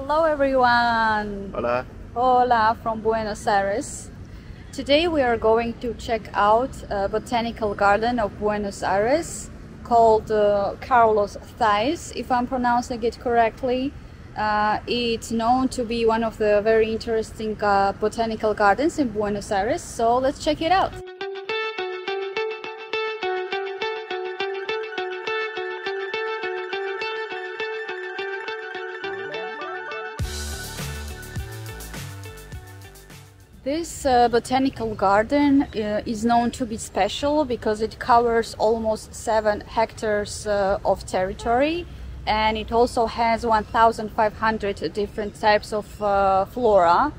Hello everyone! Hola! Hola from Buenos Aires. Today we are going to check out a Botanical Garden of Buenos Aires called Carlos Thays, if I'm pronouncing it correctly. It's known to be one of the very interesting botanical gardens in Buenos Aires, so let's check it out. This botanical garden is known to be special because it covers almost 7 hectares of territory, and it also has 1,500 different types of flora.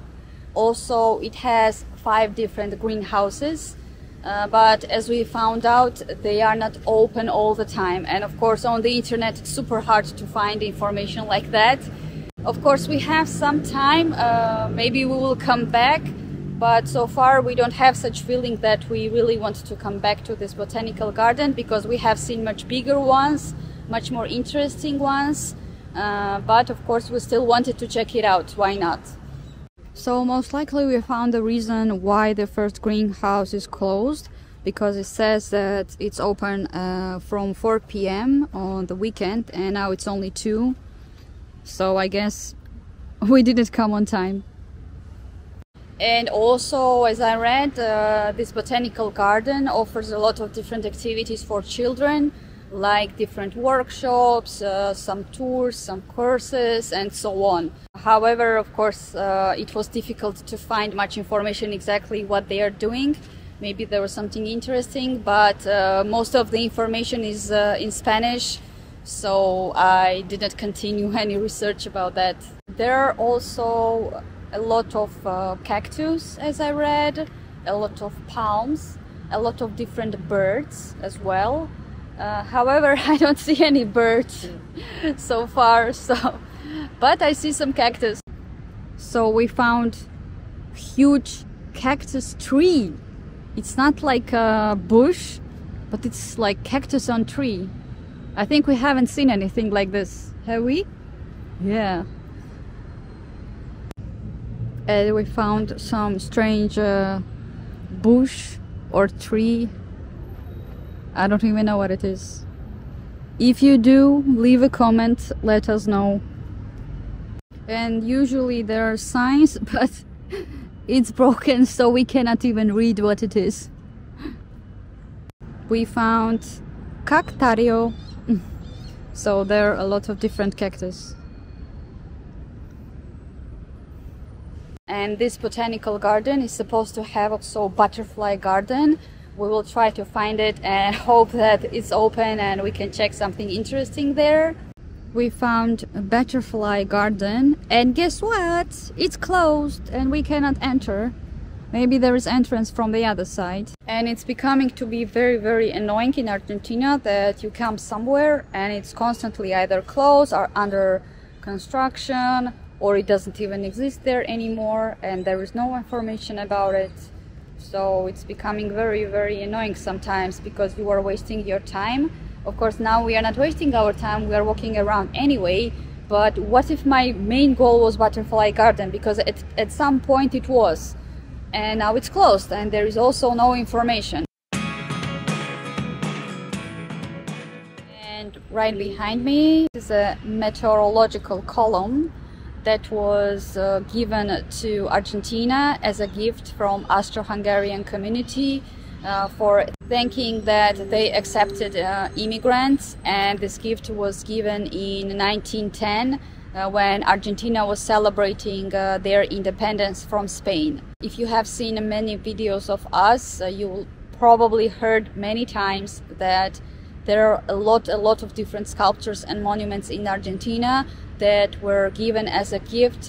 Also, it has 5 different greenhouses, but as we found out, they are not open all the time. And of course, on the internet, it's super hard to find information like that. Of course, we have some time, maybe we will come back. But so far we don't have such feeling that we really want to come back to this botanical garden, because we have seen much bigger ones, much more interesting ones. But of course we still wanted to check it out, why not? So most likely we found the reason why the first greenhouse is closed, because it says that it's open from 4 p.m. on the weekend, and now it's only 2. So I guess we didn't come on time. And also, as I read, this botanical garden offers a lot of different activities for children, like different workshops, some tours, some courses, and so on. However, of course, it was difficult to find much information exactly what they are doing. Maybe there was something interesting, but most of the information is in Spanish, so I didn't continue any research about that. There are also a lot of cactus, as I read, a lot of palms, a lot of different birds as well. However, I don't see any birds so far, but I see some cactus. So we found huge cactus tree. It's not like a bush, but it's like cactus on tree. I think we haven't seen anything like this, have we? Yeah. And we found some strange bush or tree. I don't even know what it is. If you do, leave a comment, let us know. And usually there are signs, but it's broken, so we cannot even read what it is. We found cactario. So there are a lot of different cactus. And this botanical garden is supposed to have also butterfly garden. We will try to find it and hope that it's open and we can check something interesting there. We found a butterfly garden, and guess what? It's closed and we cannot enter. Maybe there is entrance from the other side. And it's becoming to be very, very annoying in Argentina that you come somewhere and it's constantly either closed or under construction, or it doesn't even exist there anymore and there is no information about it. So it's becoming very, very annoying sometimes, because you are wasting your time. Of course, now we are not wasting our time, we are walking around anyway. But what if my main goal was butterfly garden? Because at some point it was, and now it's closed and there is also no information. And right behind me is a meteorological column that was given to Argentina as a gift from Austro-Hungarian community for thanking that they accepted immigrants. And this gift was given in 1910 when Argentina was celebrating their independence from Spain. If you have seen many videos of us, you will probably heard many times that there are a lot of different sculptures and monuments in Argentina that were given as a gift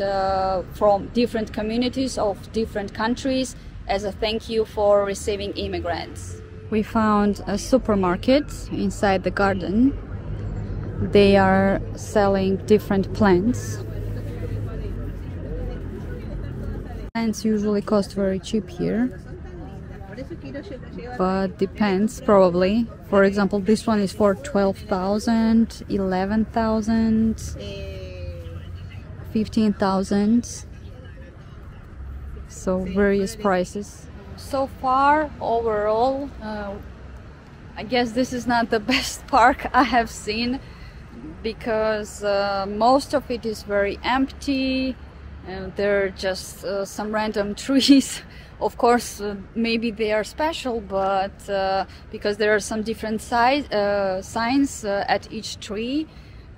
from different communities of different countries as a thank you for receiving immigrants. We found a supermarket inside the garden. They are selling different plants. Plants usually cost very cheap here, but depends probably. For example, this one is for 12,000, 11,000. 15,000. So various prices. So far, overall, I guess this is not the best park I have seen, because most of it is very empty, and there are just some random trees. Of course, maybe they are special, but because there are some different signs at each tree.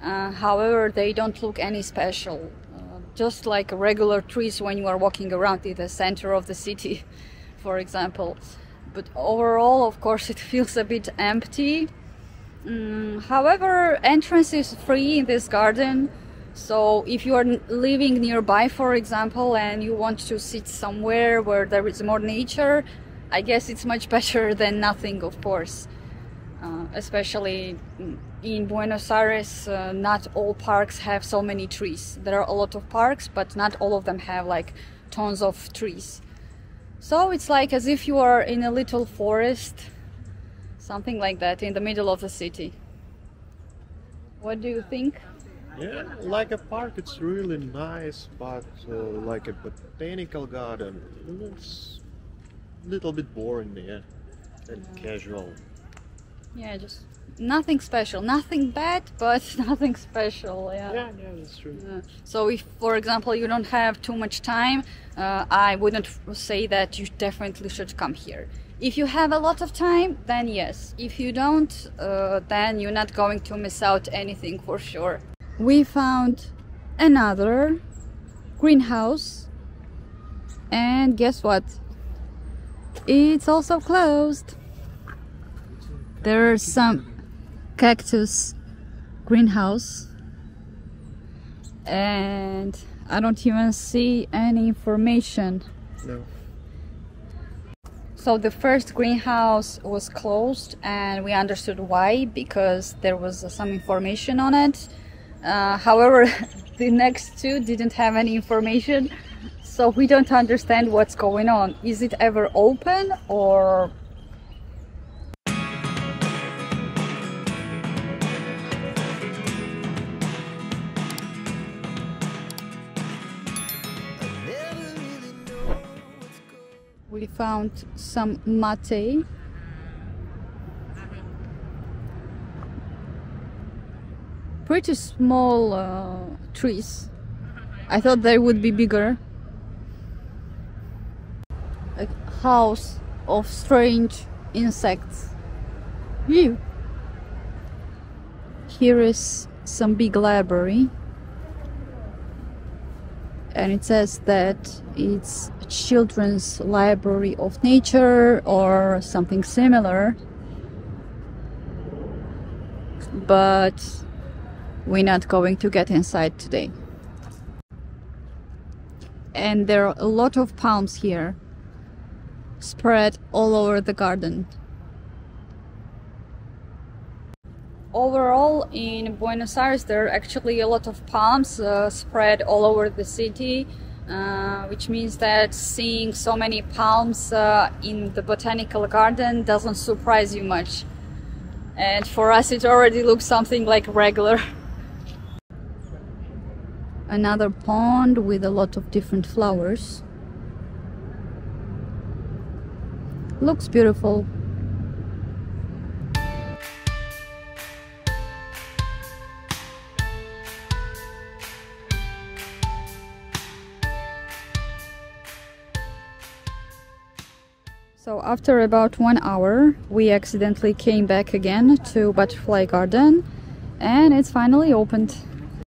However, they don't look any special, just like regular trees when you are walking around in the center of the city, for example. But overall, of course, it feels a bit empty. However, entrance is free in this garden, so if you are living nearby, for example, and you want to sit somewhere where there is more nature, I guess it's much better than nothing, of course. Especially in Buenos Aires, not all parks have so many trees. There are a lot of parks, but not all of them have like tons of trees. So it's like as if you are in a little forest, something like that, in the middle of the city. What do you think? Yeah, like a park, it's really nice, but like a botanical garden, it's a little bit boring, yeah, and casual. Yeah, just nothing special, nothing bad, but nothing special. Yeah, that's true. So if, for example, you don't have too much time, I wouldn't say that you definitely should come here. If you have a lot of time, then yes. If you don't, then you're not going to miss out anything for sure. We found another greenhouse, and guess what? It's also closed. There's some cactus greenhouse, and I don't even see any information. No. So the first greenhouse was closed, and we understood why, because there was some information on it. However, the next two didn't have any information, so we don't understand what's going on. Is it ever open, or... We found some mate. Pretty small trees. I thought they would be bigger. A house of strange insects. Ew. Here is some big library, and it says that it's a children's library of nature or something similar, but we're not going to get inside today. And there are a lot of palms here, spread all over the garden. Overall, in Buenos Aires, there are actually a lot of palms spread all over the city, which means that seeing so many palms in the Botanical Garden doesn't surprise you much. And for us, it already looks something like regular. Another pond with a lot of different flowers. Looks beautiful. So after about 1 hour, we accidentally came back again to Butterfly Garden, and it's finally opened.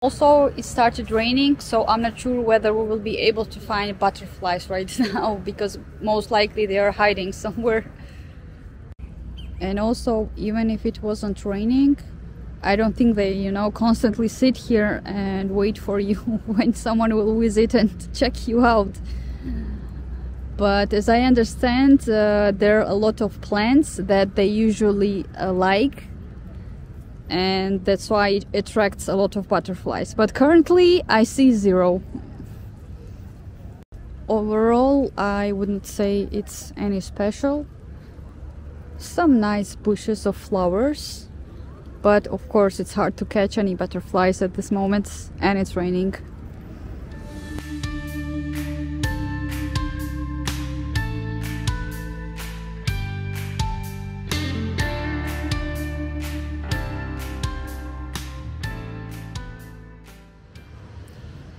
Also, it started raining, so I'm not sure whether we will be able to find butterflies right now, because most likely they are hiding somewhere. And also, even if it wasn't raining, I don't think they, you know, constantly sit here and wait for you when someone will visit and check you out. But as I understand, there are a lot of plants that they usually like, and that's why it attracts a lot of butterflies. But currently I see 0. Overall, I wouldn't say it's any special. Some nice bushes of flowers, but of course it's hard to catch any butterflies at this moment, and it's raining.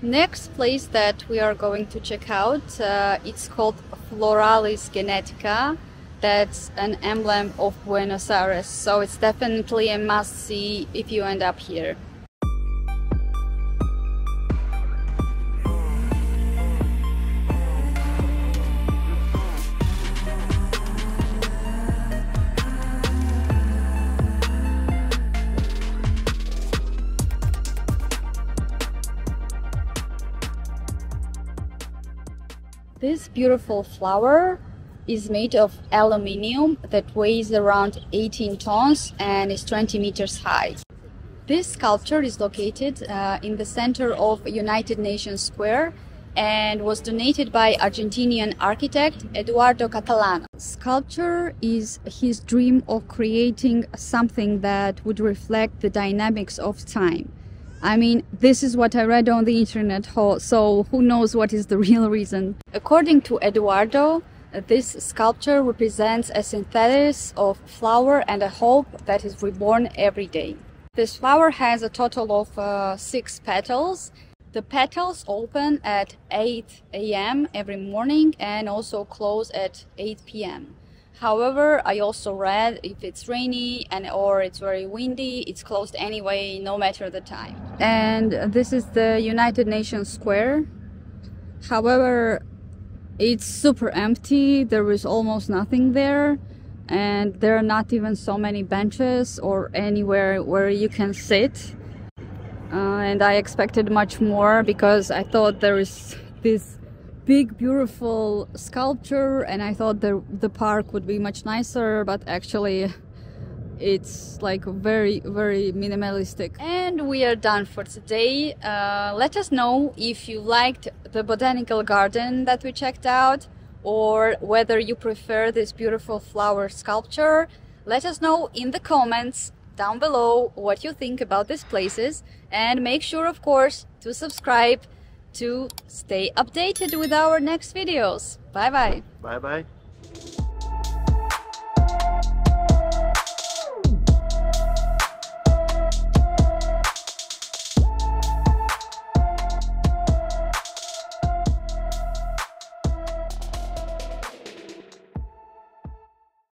Next place that we are going to check out, it's called Floralis Genérica. That's an emblem of Buenos Aires, so it's definitely a must-see if you end up here. This beautiful flower is made of aluminium that weighs around 18 tons and is 20 meters high. This sculpture is located in the center of United Nations Square and was donated by Argentinian architect Eduardo Catalano. Sculpture is his dream of creating something that would reflect the dynamics of time. I mean, this is what I read on the internet, so who knows what is the real reason. According to Eduardo, this sculpture represents a synthesis of flower and a hope that is reborn every day. This flower has a total of 6 petals. The petals open at 8 a.m. every morning and also close at 8 p.m. However, I also read if it's rainy or it's very windy, it's closed anyway, no matter the time. And this is the United Nations Square. However, it's super empty. There is almost nothing there, and there are not even so many benches or anywhere where you can sit. And I expected much more because I thought there is this big beautiful sculpture and I thought the park would be much nicer, but actually it's like very minimalistic. And we are done for today. Let us know if you liked the botanical garden that we checked out or whether you prefer this beautiful flower sculpture. Let us know in the comments down below what you think about these places, and make sure of course to subscribe to stay updated with our next videos. Bye bye. Bye bye.